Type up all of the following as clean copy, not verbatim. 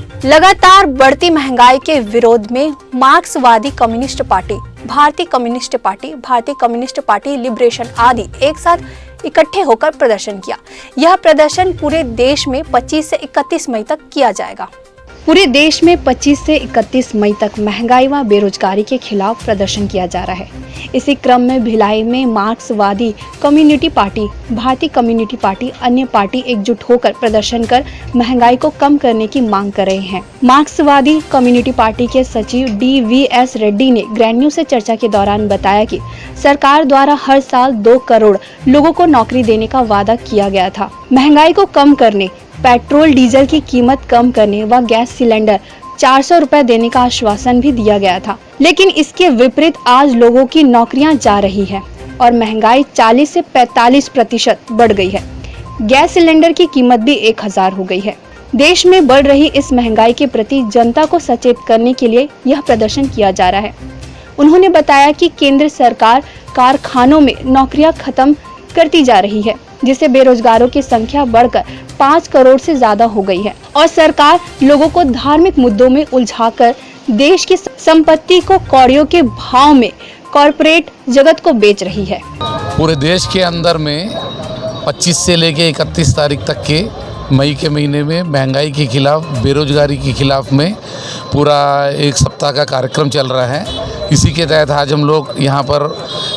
लगातार बढ़ती महंगाई के विरोध में मार्क्सवादी कम्युनिस्ट पार्टी, भारतीय कम्युनिस्ट पार्टी लिबरेशन आदि एक साथ इकट्ठे होकर प्रदर्शन किया। यह प्रदर्शन पूरे देश में 25 से 31 मई तक किया जाएगा। पूरे देश में 25 से 31 मई तक महंगाई व बेरोजगारी के खिलाफ प्रदर्शन किया जा रहा है। इसी क्रम में भिलाई में मार्क्सवादी कम्युनिटी पार्टी, भारतीय कम्युनिटी पार्टी, अन्य पार्टी एकजुट होकर प्रदर्शन कर महंगाई को कम करने की मांग कर रहे हैं। मार्क्सवादी कम्युनिटी पार्टी के सचिव DVS रेड्डी ने ग्रैंड न्यूज से चर्चा के दौरान बताया कि सरकार द्वारा हर साल 2 करोड़ लोगों को नौकरी देने का वादा किया गया था। महंगाई को कम करने, पेट्रोल डीजल की कीमत कम करने व गैस सिलेंडर 400 रुपए देने का आश्वासन भी दिया गया था, लेकिन इसके विपरीत आज लोगों की नौकरियां जा रही है और महंगाई 40 से 45% बढ़ गई है। गैस सिलेंडर की कीमत भी 1000 हो गई है। देश में बढ़ रही इस महंगाई के प्रति जनता को सचेत करने के लिए यह प्रदर्शन किया जा रहा है। उन्होंने बताया कि केंद्र सरकार कारखानों में नौकरियां खत्म करती जा रही है, जिससे बेरोजगारों की संख्या बढ़कर 5 करोड़ से ज्यादा हो गई है और सरकार लोगों को धार्मिक मुद्दों में उलझाकर देश की संपत्ति को कौड़ियों के भाव में कॉरपोरेट जगत को बेच रही है। पूरे देश के अंदर में 25 से लेके 31 तारीख तक के मई के महीने में महंगाई के खिलाफ, बेरोजगारी के खिलाफ में पूरा एक सप्ताह का कार्यक्रम चल रहा है। इसी के तहत आज हम लोग यहाँ पर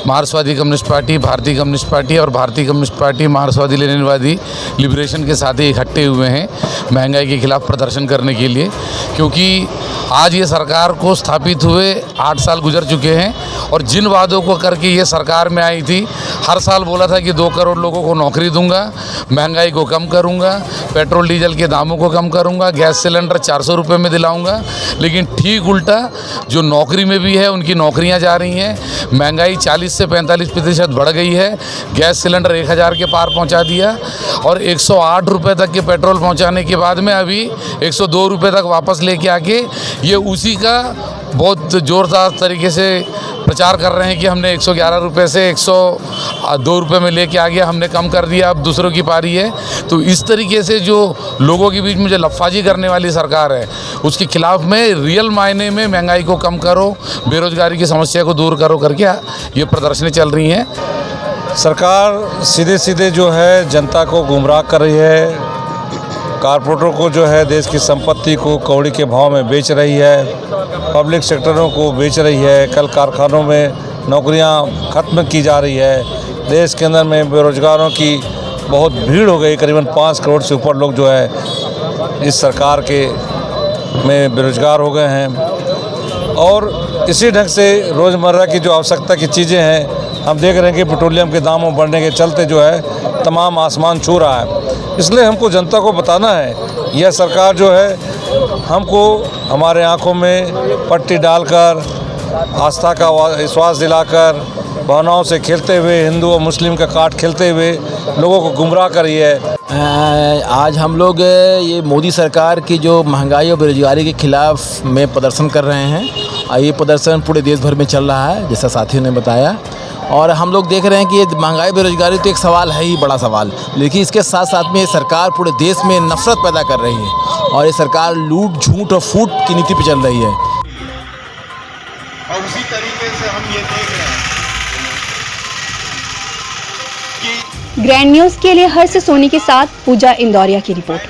मार्क्सवादी कम्युनिस्ट पार्टी, भारतीय कम्युनिस्ट पार्टी और भारतीय कम्युनिस्ट पार्टी मार्क्सवादी लेनिनवादी लिबरेशन के साथ ही इकट्ठे हुए हैं महंगाई के खिलाफ प्रदर्शन करने के लिए, क्योंकि आज ये सरकार को स्थापित हुए 8 साल गुजर चुके हैं और जिन वादों को करके ये सरकार में आई थी, हर साल बोला था कि 2 करोड़ लोगों को नौकरी दूंगा, महंगाई को कम करूंगा, पेट्रोल डीजल के दामों को कम करूंगा, गैस सिलेंडर 400 रुपये में दिलाऊंगा, लेकिन ठीक उल्टा जो नौकरी में भी है उनकी नौकरियां जा रही हैं। महंगाई 40 से 45% बढ़ गई है। गैस सिलेंडर 1000 के पार पहुंचा दिया और 108 रुपये तक के पेट्रोल पहुंचाने के बाद में अभी 102 रुपये तक वापस लेके आके ये उसी का बहुत ज़ोरदार तरीके से प्रचार कर रहे हैं कि हमने 111 रुपये से 102 रुपये में लेके आ गया, हमने कम कर दिया, अब दूसरों की पारी है। तो इस तरीके से जो लोगों के बीच में जो लफाजी करने वाली सरकार है, उसके खिलाफ में रियल मायने में महंगाई को कम करो, बेरोजगारी की समस्या को दूर करो करके ये प्रदर्शनी चल रही हैं। सरकार सीधे सीधे जो है जनता को गुमराह कर रही है, कारपोरेटरों को जो है देश की संपत्ति को कौड़ी के भाव में बेच रही है, पब्लिक सेक्टरों को बेच रही है, कल कारखानों में नौकरियां खत्म की जा रही है। देश के अंदर में बेरोजगारों की बहुत भीड़ हो गई, करीबन 5 करोड़ से ऊपर लोग जो है इस सरकार के में बेरोजगार हो गए हैं। और इसी ढंग से रोज़मर्रा की जो आवश्यकता की चीज़ें हैं, हम देख रहे हैं कि पेट्रोलियम के दामों बढ़ने के चलते जो है तमाम आसमान छू रहा है। इसलिए हमको जनता को बताना है, यह सरकार जो है हमको हमारे आंखों में पट्टी डालकर, आस्था का विश्वास दिलाकर, भावनाओं से खेलते हुए, हिंदू और मुस्लिम का काट खेलते हुए लोगों को गुमराह कर रही है। आज हम लोग ये मोदी सरकार की जो महंगाई और बेरोजगारी के खिलाफ में प्रदर्शन कर रहे हैं और ये प्रदर्शन पूरे देश भर में चल रहा है, जैसा साथियों ने बताया। और हम लोग देख रहे हैं कि ये महंगाई बेरोजगारी तो एक सवाल है ही, बड़ा सवाल, लेकिन इसके साथ साथ में ये सरकार पूरे देश में नफरत पैदा कर रही है और ये सरकार लूट, झूठ और फूट की नीति पे चल रही है। और उसी तरीके से हम ये देख रहे हैं कि ग्रैंड न्यूज के लिए हर्ष सोनी के साथ पूजा इंदौरिया की रिपोर्ट।